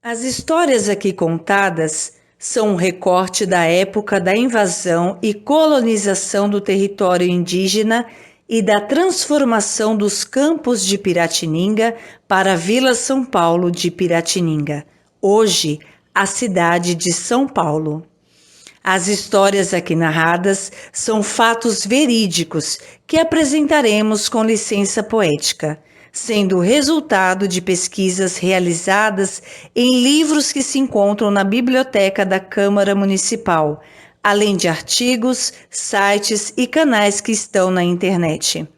As histórias aqui contadas são um recorte da época da invasão e colonização do território indígena e da transformação dos campos de Piratininga para a Vila São Paulo de Piratininga, hoje a cidade de São Paulo. As histórias aqui narradas são fatos verídicos que apresentaremos com licença poética, sendo resultado de pesquisas realizadas em livros que se encontram na biblioteca da Câmara Municipal, além de artigos, sites e canais que estão na internet.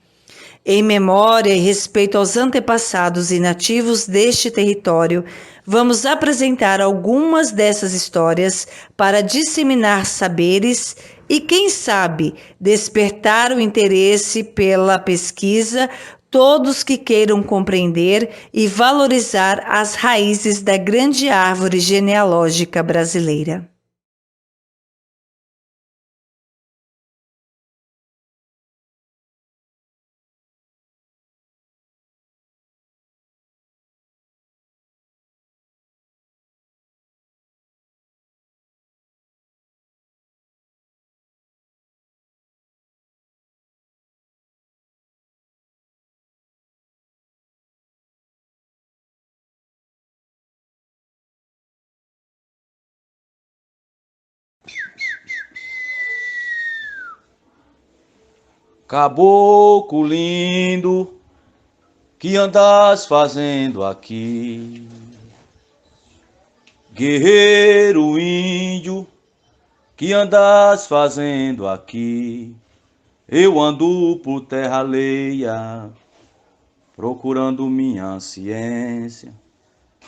Em memória e respeito aos antepassados e nativos deste território, vamos apresentar algumas dessas histórias para disseminar saberes e, quem sabe, despertar o interesse pela pesquisa, todos que queiram compreender e valorizar as raízes da grande árvore genealógica brasileira. Caboclo lindo, que andas fazendo aqui? Guerreiro índio, que andas fazendo aqui? Eu ando por terra alheia, procurando minha ciência.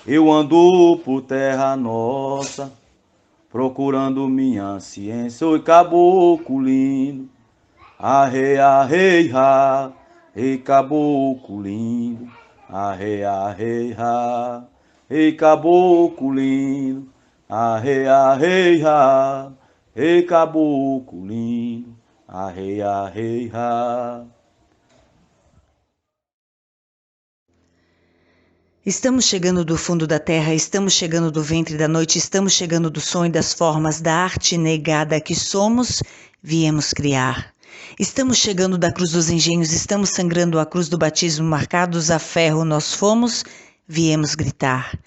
Eu ando por terra nossa, procurando minha ciência. Oi, caboclo lindo, arre, arre, ha, ei, caboclo lindo, arre, arre, ha, ei, caboclo lindo, arre, arre, ha, ei, caboclo lindo, arre, arre, ha. Estamos chegando do fundo da terra, estamos chegando do ventre da noite, estamos chegando do som e das formas da arte negada que somos, viemos criar. Estamos chegando da cruz dos engenhos, estamos sangrando a cruz do batismo, marcados a ferro nós fomos, viemos gritar.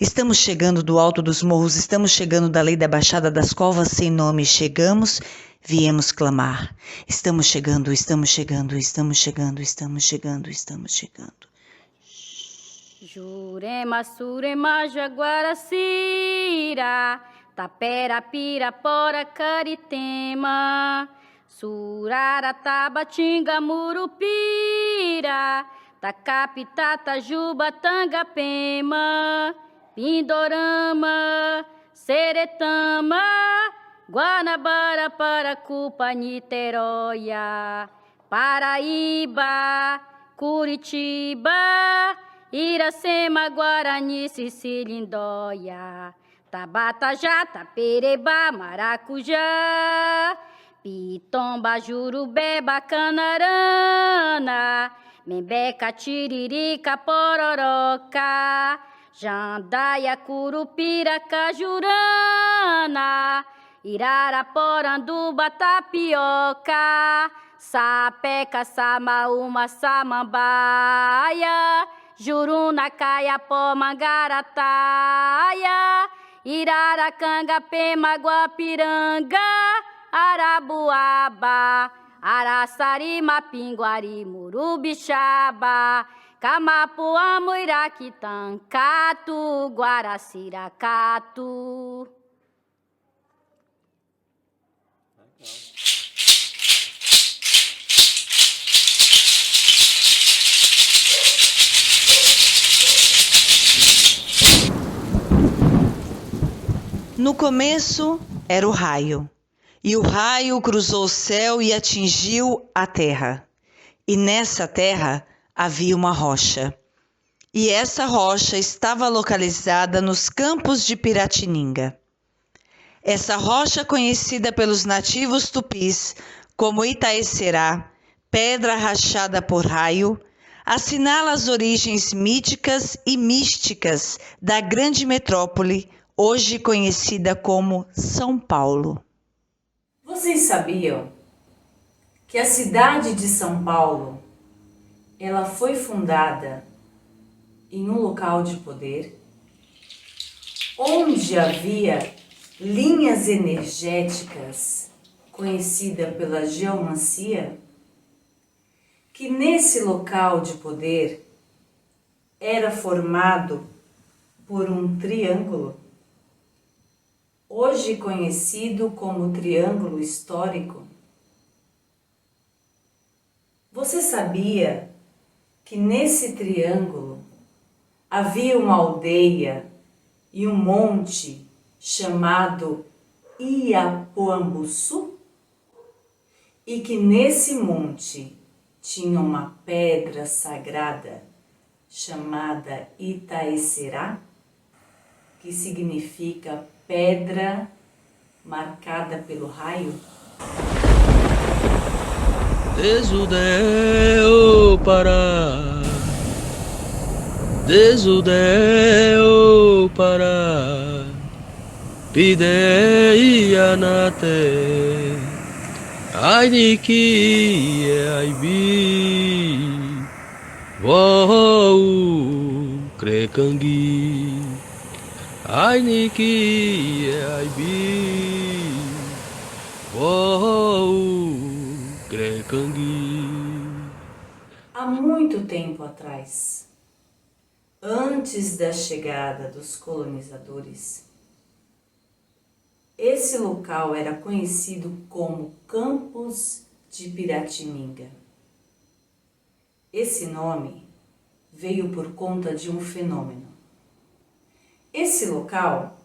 Estamos chegando do alto dos morros, estamos chegando da lei da baixada das covas sem nome, chegamos, viemos clamar. Estamos chegando, estamos chegando, estamos chegando, estamos chegando, estamos chegando. Jurema, Surema, Jaguaracira, Tapera, Pirapora, Caritema, Surara, Tabatinga, Murupira, Tacapita, Tajuba, Tangapema, Pindorama, Seretama, Guanabara, Paracupa, Niteróia, Paraíba, Curitiba, Iracema, Guarani, Sicilindóia, Tabatajá, Tapereba, Maracujá, Pitomba, Jurubeba, Canarana, Membeca, Tiririca, Pororoca, Jandaia, Curupira, Cajurana, Iraraporanduba, Tapioca, Sapeca, Samaúma, Samambaia, Juruna, Caiapó, Mangarataia, Iraracanga, Pema, Guapiranga, Arabuaba, Araçari, Mapinguari, Murubixaba, Camapuã, Muiraquitancatu, Guaraciracatu. No começo era o raio, e o raio cruzou o céu e atingiu a terra. E nessa terra havia uma rocha. E essa rocha estava localizada nos campos de Piratininga. Essa rocha, conhecida pelos nativos tupis como Itaecerá, pedra rachada por raio, assinala as origens míticas e místicas da grande metrópole, hoje conhecida como São Paulo. Vocês sabiam que a cidade de São Paulo, ela foi fundada em um local de poder, onde havia linhas energéticas, conhecida pela geomancia, que nesse local de poder era formado por um triângulo, hoje conhecido como Triângulo Histórico. Você sabia que nesse triângulo havia uma aldeia e um monte chamado Iapoambuçu? E que nesse monte tinha uma pedra sagrada chamada Itaecerá, que significa pedra marcada pelo raio? Desudeu Pará, desudeu Pará, pideia na te, ai de que ai bi, vou crecangui, ai de que ai bi, vou crecangui. Há muito tempo atrás, antes da chegada dos colonizadores, esse local era conhecido como Campos de Piratininga. Esse nome veio por conta de um fenômeno. Esse local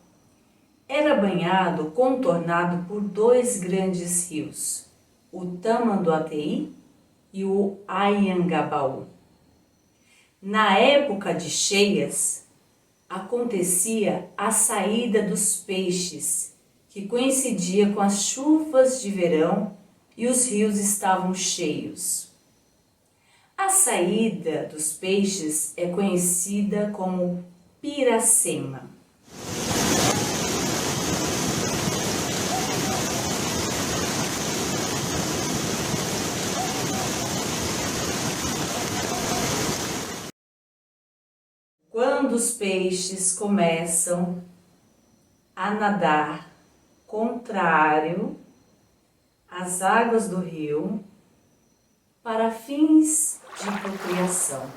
era banhado, contornado por dois grandes rios, o Tamanduateí e o Anhangabaú. Na época de cheias, acontecia a saída dos peixes, que coincidia com as chuvas de verão e os rios estavam cheios. A saída dos peixes é conhecida como Piracema. Quando os peixes começam a nadar contrário às águas do rio para fins de procriação.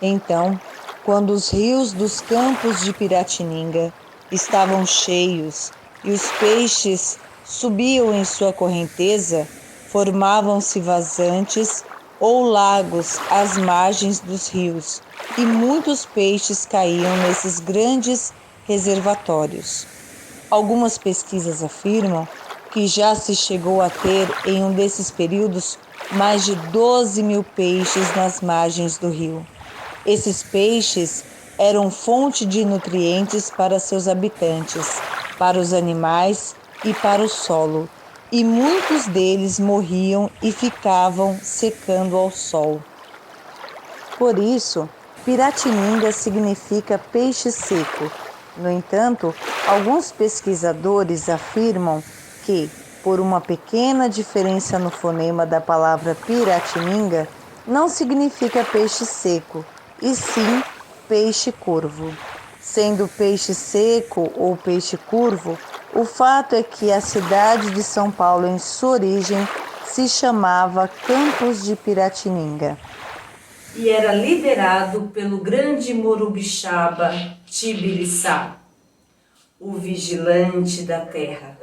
Então, quando os rios dos Campos de Piratininga estavam cheios e os peixes subiam em sua correnteza, formavam-se vazantes ou lagos às margens dos rios, e muitos peixes caíam nesses grandes reservatórios. Algumas pesquisas afirmam que já se chegou a ter, em um desses períodos, mais de 12 mil peixes nas margens do rio. Esses peixes eram fonte de nutrientes para seus habitantes, para os animais e para o solo, e muitos deles morriam e ficavam secando ao sol. Por isso, Piratininga significa peixe seco. No entanto, alguns pesquisadores afirmam que, por uma pequena diferença no fonema da palavra Piratininga, não significa peixe seco, e sim peixe curvo. Sendo peixe seco ou peixe curvo, o fato é que a cidade de São Paulo, em sua origem, se chamava Campos de Piratininga e era liderado pelo grande Morubixaba Tibiriçá, o vigilante da terra.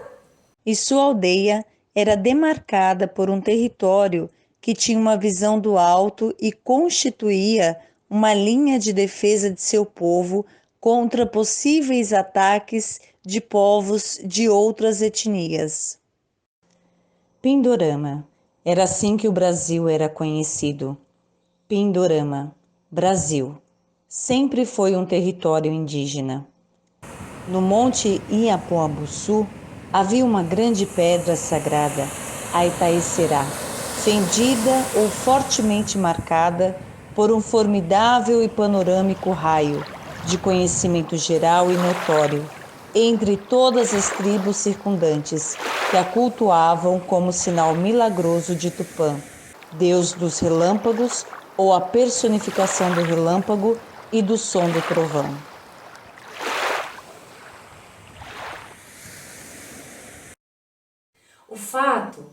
E sua aldeia era demarcada por um território que tinha uma visão do alto e constituía uma linha de defesa de seu povo contra possíveis ataques de povos de outras etnias. Pindorama. Era assim que o Brasil era conhecido. Pindorama, Brasil. Sempre foi um território indígena. No Monte Iapuabuçu havia uma grande pedra sagrada, a Itaecerá, fendida ou fortemente marcada por um formidável e panorâmico raio de conhecimento geral e notório entre todas as tribos circundantes que a cultuavam como sinal milagroso de Tupã, deus dos relâmpagos ou a personificação do relâmpago e do som do trovão. O fato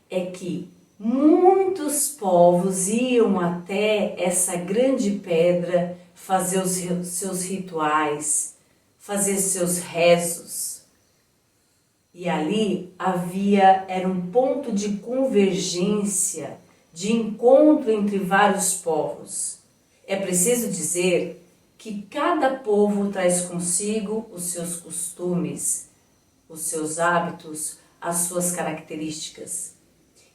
é que muitos povos iam até essa grande pedra fazer os seus rituais, fazer seus rezos. E ali era um ponto de convergência, de encontro entre vários povos. É preciso dizer que cada povo traz consigo os seus costumes, os seus hábitos, as suas características.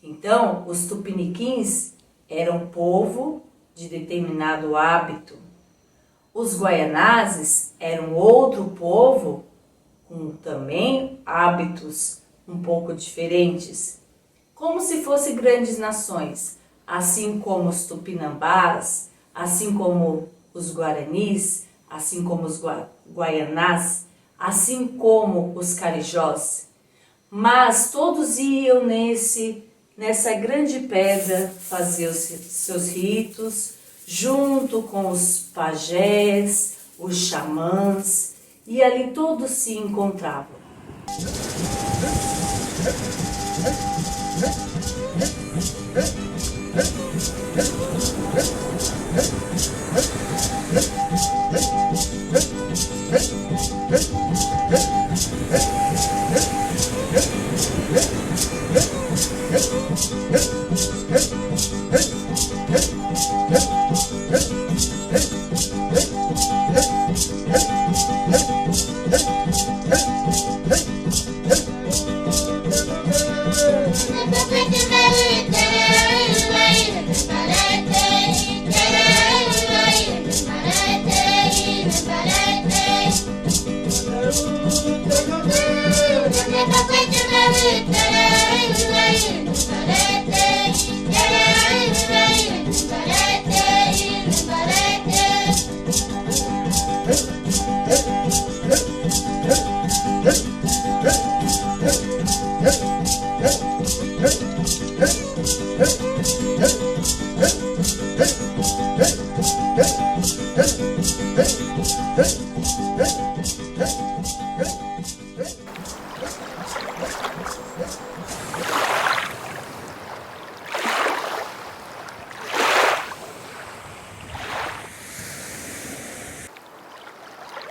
Então, os tupiniquins eram povo de determinado hábito. Os guaianazes eram outro povo com também hábitos um pouco diferentes, como se fossem grandes nações, assim como os tupinambás, assim como os guaranis, assim como os guaianás, assim como os carijós. Mas todos iam nessa grande pedra fazer os seus ritos, junto com os pajés, os xamãs, e ali todos se encontravam.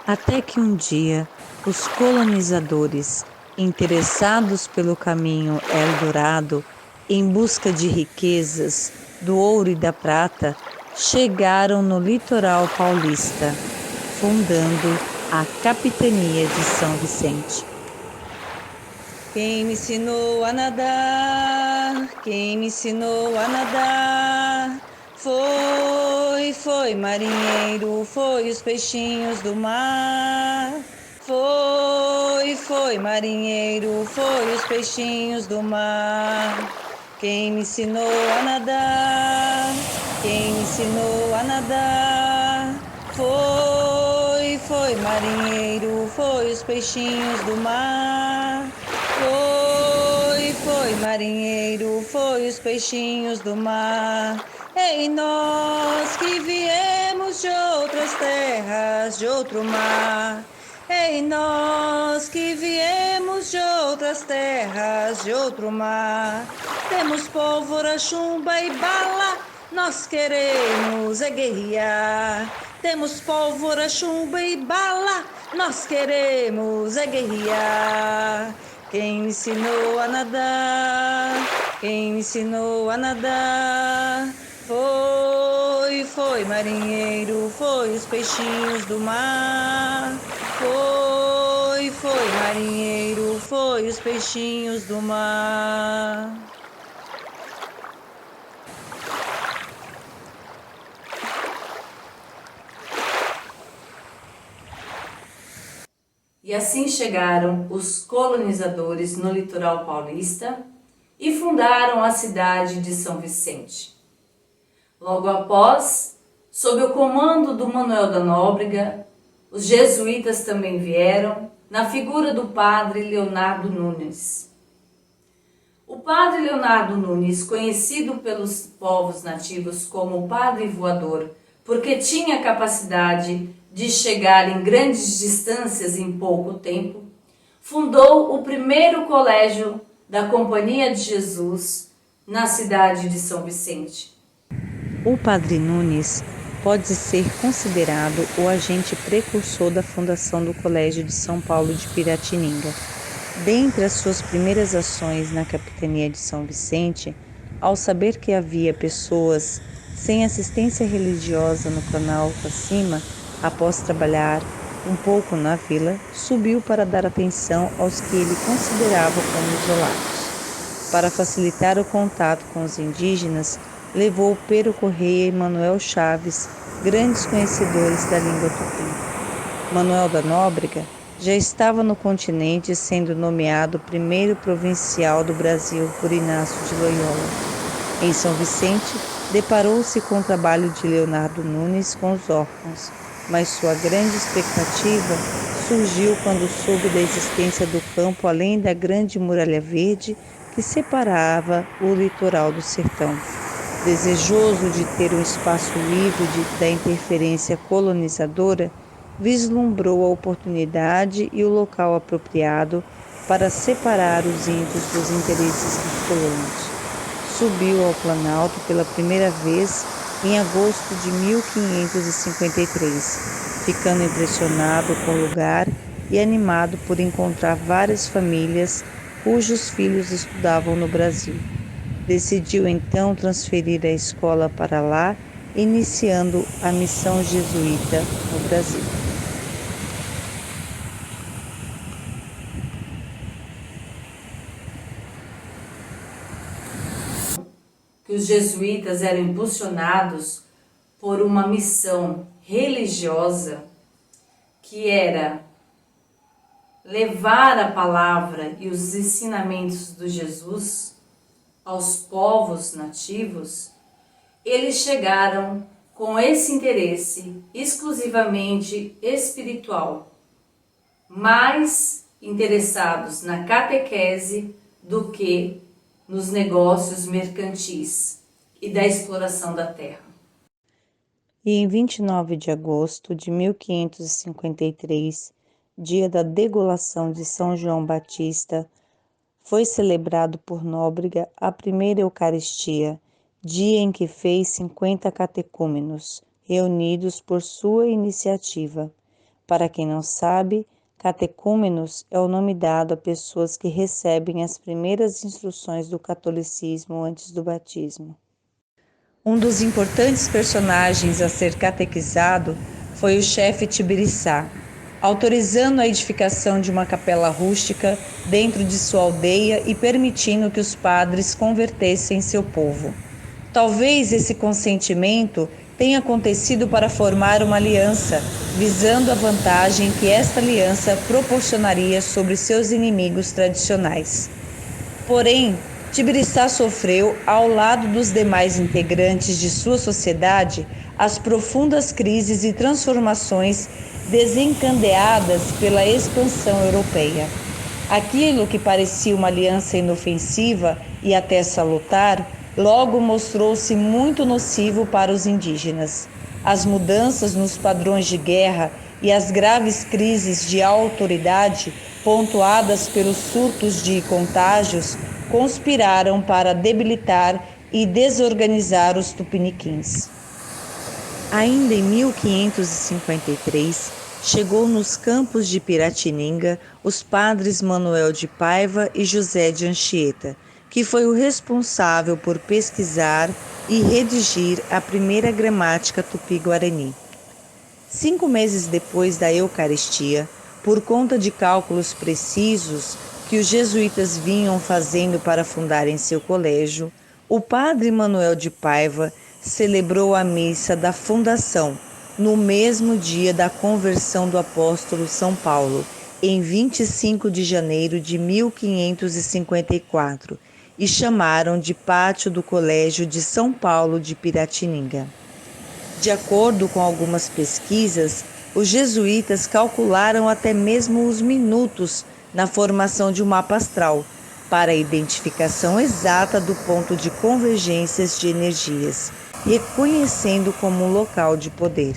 Até que um dia, os colonizadores, interessados pelo caminho Eldorado, em busca de riquezas, do ouro e da prata, chegaram no litoral paulista, fundando a Capitania de São Vicente. Quem me ensinou a nadar? Quem me ensinou a nadar? Foi marinheiro, foi os peixinhos do mar. Foi marinheiro, foi os peixinhos do mar. Quem me ensinou a nadar? Quem me ensinou a nadar? Foi marinheiro, foi os peixinhos do mar. Foi marinheiro, foi os peixinhos do mar. Ei, nós que viemos de outras terras, de outro mar. Ei, nós que viemos de outras terras, de outro mar. Temos pólvora, chumba e bala, nós queremos é guerrear. Temos pólvora, chumba e bala, nós queremos é guerrear. Quem me ensinou a nadar? Quem me ensinou a nadar? Foi marinheiro, foi os peixinhos do mar. Foi foi, marinheiro, foi os peixinhos do mar. E assim chegaram os colonizadores no litoral paulista e fundaram a cidade de São Vicente. Logo após, sob o comando do Manuel da Nóbrega, os jesuítas também vieram, na figura do padre Leonardo Nunes. O padre Leonardo Nunes, conhecido pelos povos nativos como o Padre Voador, porque tinha capacidade de chegar em grandes distâncias em pouco tempo, fundou o primeiro colégio da Companhia de Jesus na cidade de São Vicente. O Padre Nunes pode ser considerado o agente precursor da fundação do Colégio de São Paulo de Piratininga. Dentre as suas primeiras ações na capitania de São Vicente, ao saber que havia pessoas sem assistência religiosa no Planalto acima, após trabalhar um pouco na vila, subiu para dar atenção aos que ele considerava como isolados. Para facilitar o contato com os indígenas, levou Pero Correia e Manuel Chaves, grandes conhecedores da língua tupi. Manuel da Nóbrega já estava no continente, sendo nomeado primeiro provincial do Brasil por Inácio de Loyola. Em São Vicente, deparou-se com o trabalho de Leonardo Nunes com os órfãos, mas sua grande expectativa surgiu quando soube da existência do campo além da grande muralha verde que separava o litoral do sertão. Desejoso de ter um espaço livre da interferência colonizadora, vislumbrou a oportunidade e o local apropriado para separar os índios dos interesses dos colonos. Subiu ao Planalto pela primeira vez em agosto de 1553, ficando impressionado com o lugar e animado por encontrar várias famílias cujos filhos estudavam no Brasil. Decidiu então transferir a escola para lá, iniciando a missão jesuíta no Brasil. Que os jesuítas eram impulsionados por uma missão religiosa que era levar a palavra e os ensinamentos do Jesus aos povos nativos, eles chegaram com esse interesse exclusivamente espiritual, mais interessados na catequese do que nos negócios mercantis e da exploração da terra. E em 29 de agosto de 1553, dia da degolação de São João Batista, foi celebrado por Nóbrega a primeira Eucaristia, dia em que fez 50 catecúmenos, reunidos por sua iniciativa. Para quem não sabe, catecúmenos é o nome dado a pessoas que recebem as primeiras instruções do catolicismo antes do batismo. Um dos importantes personagens a ser catequizado foi o chefe Tibiriçá, autorizando a edificação de uma capela rústica dentro de sua aldeia e permitindo que os padres convertessem seu povo. Talvez esse consentimento tenha acontecido para formar uma aliança, visando a vantagem que esta aliança proporcionaria sobre seus inimigos tradicionais. Porém, Tibiriçá sofreu, ao lado dos demais integrantes de sua sociedade, as profundas crises e transformações desencadeadas pela expansão europeia. Aquilo que parecia uma aliança inofensiva e até salutar, logo mostrou-se muito nocivo para os indígenas. As mudanças nos padrões de guerra e as graves crises de autoridade, pontuadas pelos surtos de contágios, conspiraram para debilitar e desorganizar os tupiniquins. Ainda em 1553, chegou nos campos de Piratininga os padres Manuel de Paiva e José de Anchieta, que foi o responsável por pesquisar e redigir a primeira gramática tupi-guarani. 5 meses depois da Eucaristia, por conta de cálculos precisos que os jesuítas vinham fazendo para fundarem seu colégio, o padre Manuel de Paiva celebrou a missa da fundação no mesmo dia da conversão do apóstolo São Paulo, em 25 de janeiro de 1554, e chamaram de Pátio do Colégio de São Paulo de Piratininga. De acordo com algumas pesquisas, os jesuítas calcularam até mesmo os minutos na formação de um mapa astral, para a identificação exata do ponto de convergências de energias, reconhecendo como um local de poder.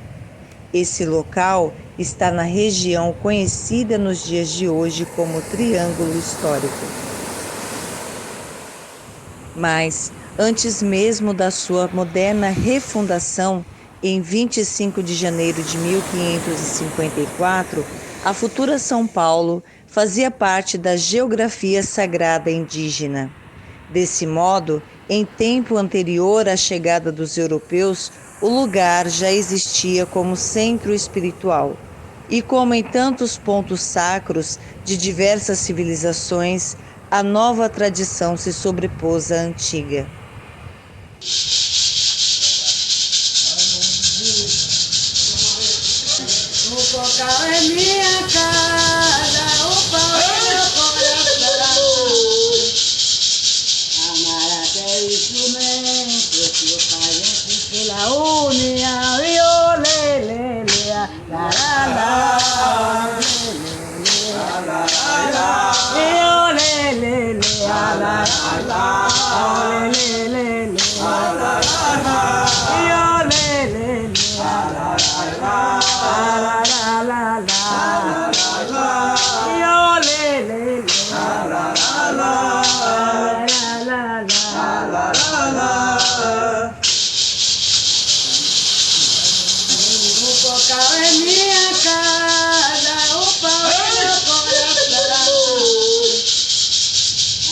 Esse local está na região conhecida nos dias de hoje como Triângulo Histórico. Mas, antes mesmo da sua moderna refundação, em 25 de janeiro de 1554, a futura São Paulo fazia parte da geografia sagrada indígena. Desse modo, em tempo anterior à chegada dos europeus, o lugar já existia como centro espiritual. E como em tantos pontos sacros de diversas civilizações, a nova tradição se sobrepôs à antiga. O cocal é minha casa, o pão é meu coração. Amar até o instrumento que o pai enche pela união. E o lelele, la la la, e o lelele, la la la, lelele, la la la, e o lelele, la la la. O cocal é minha casa, o pão é meu coração.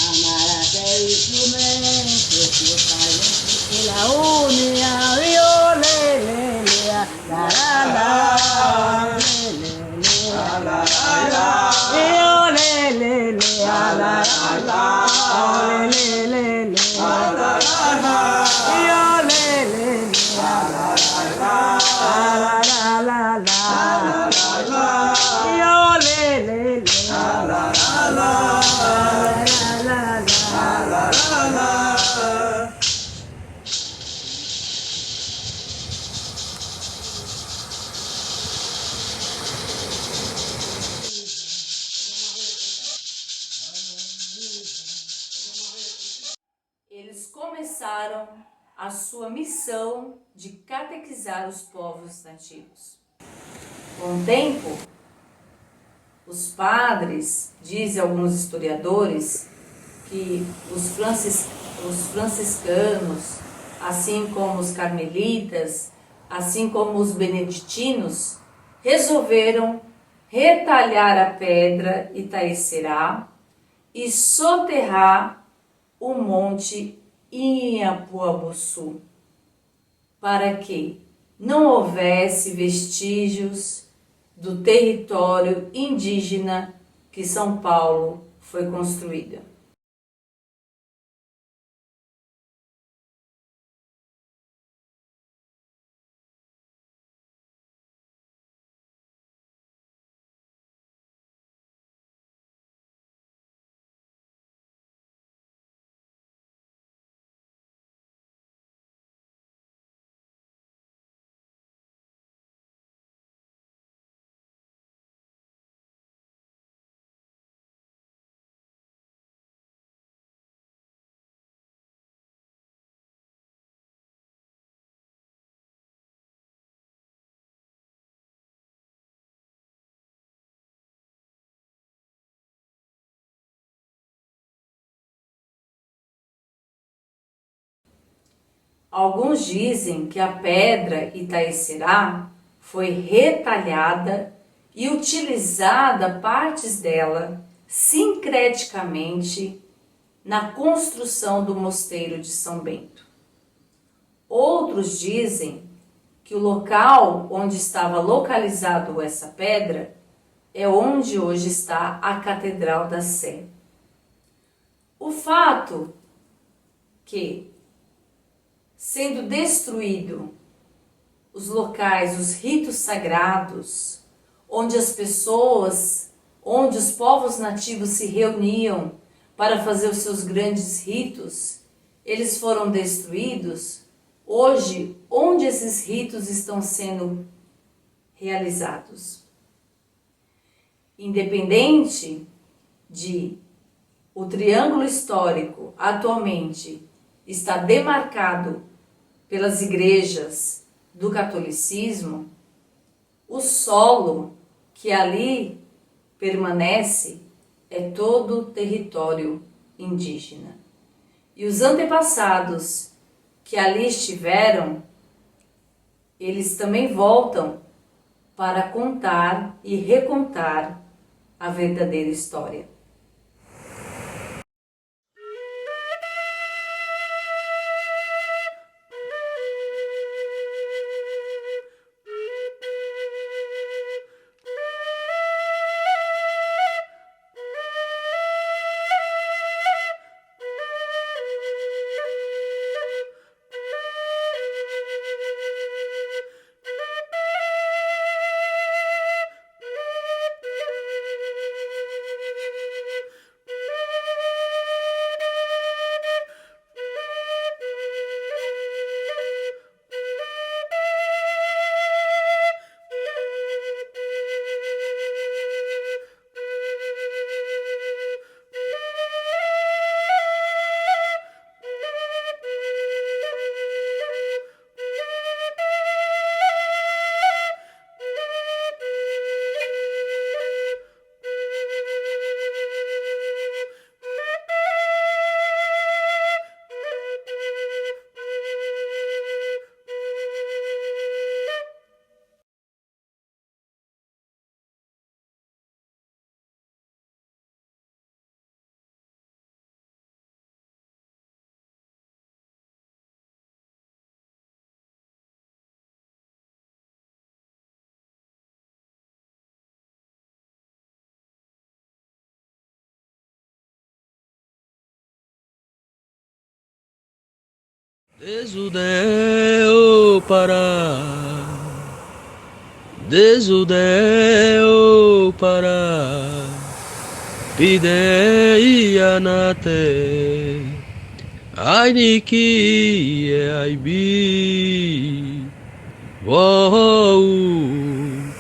Amar até o instrumento que o pai enche pela união. E o lelele, la la la, lelele, la la la, e o lelele, la la la, lelele, la la la, e o lelele, la la la, la la la, e o lelele, la la la, la la la. Eles começaram a sua missão de catequizar os povos nativos. Com o tempo, os padres, dizem alguns historiadores, que os franciscanos, assim como os carmelitas, assim como os beneditinos, resolveram retalhar a pedra Itaicerá e soterrar o monte Inhapuaçu, para que não houvesse vestígios do território indígena que São Paulo foi construída. Alguns dizem que a pedra Itaicerá foi retalhada e utilizada partes dela sincreticamente na construção do mosteiro de São Bento. Outros dizem que o local onde estava localizado essa pedra é onde hoje está a Catedral da Sé. O fato que, sendo destruído os locais, os ritos sagrados, onde as pessoas, onde os povos nativos se reuniam para fazer os seus grandes ritos, eles foram destruídos. Hoje, onde esses ritos estão sendo realizados? Independente de o triângulo histórico atualmente está demarcado pelas igrejas do catolicismo, o solo que ali permanece é todo o território indígena. E os antepassados que ali estiveram, eles também voltam para contar e recontar a verdadeira história. Desudeu Pará, desudeu Pará, pideia na te, ai niki aibi, vou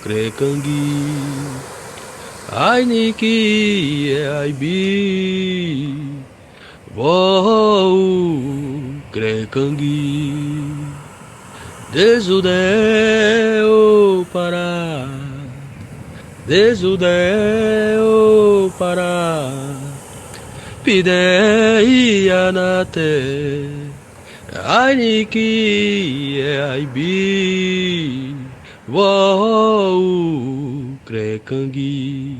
crecangi, ai niki aibi, vou crecangi, desudeu Pará, desudeu Pará, pideia na te, ai niki aibi, vou crecangi,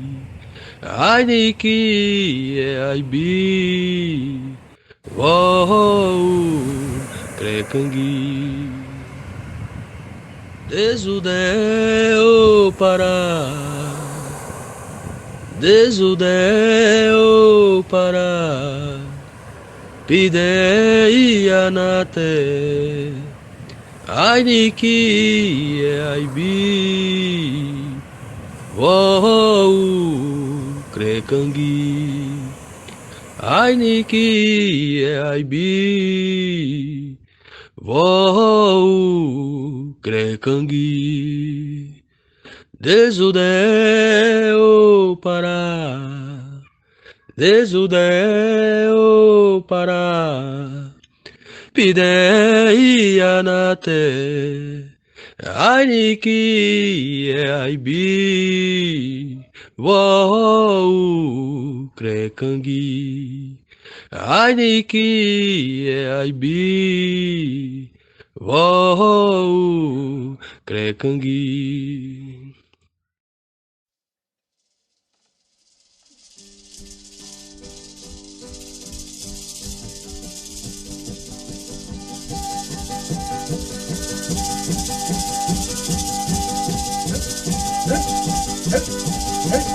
ai niki aibi, vou crecangi, desudeu Pará, desudeu Pará, pideia na te, ai niki aibi, vou crecangi, ai niki aibi, vou crecangi, desudeu Pará, desudeu Pará, pideia na te, ai niki aibi, vou crecangi, ai niki aibi, vou crecangi. Hey!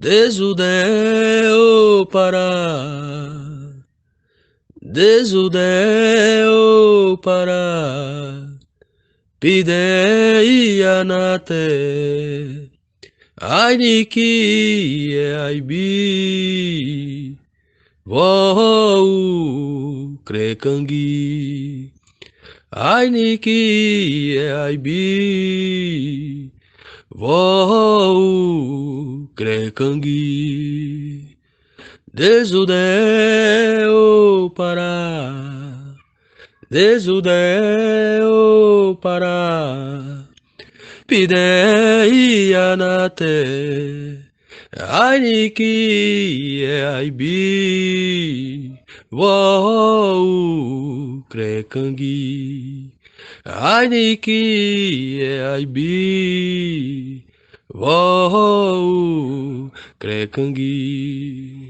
Desudeu Pará, desudeu Pará, pideia nate, ai niki aibi, vou crecangi, ai niki aibi, vou crecangi. Desudeu Pará, desudeu Pará, pideia nate, ai niki aibi, vou crecangi, ai niki aibi, vou crecangi.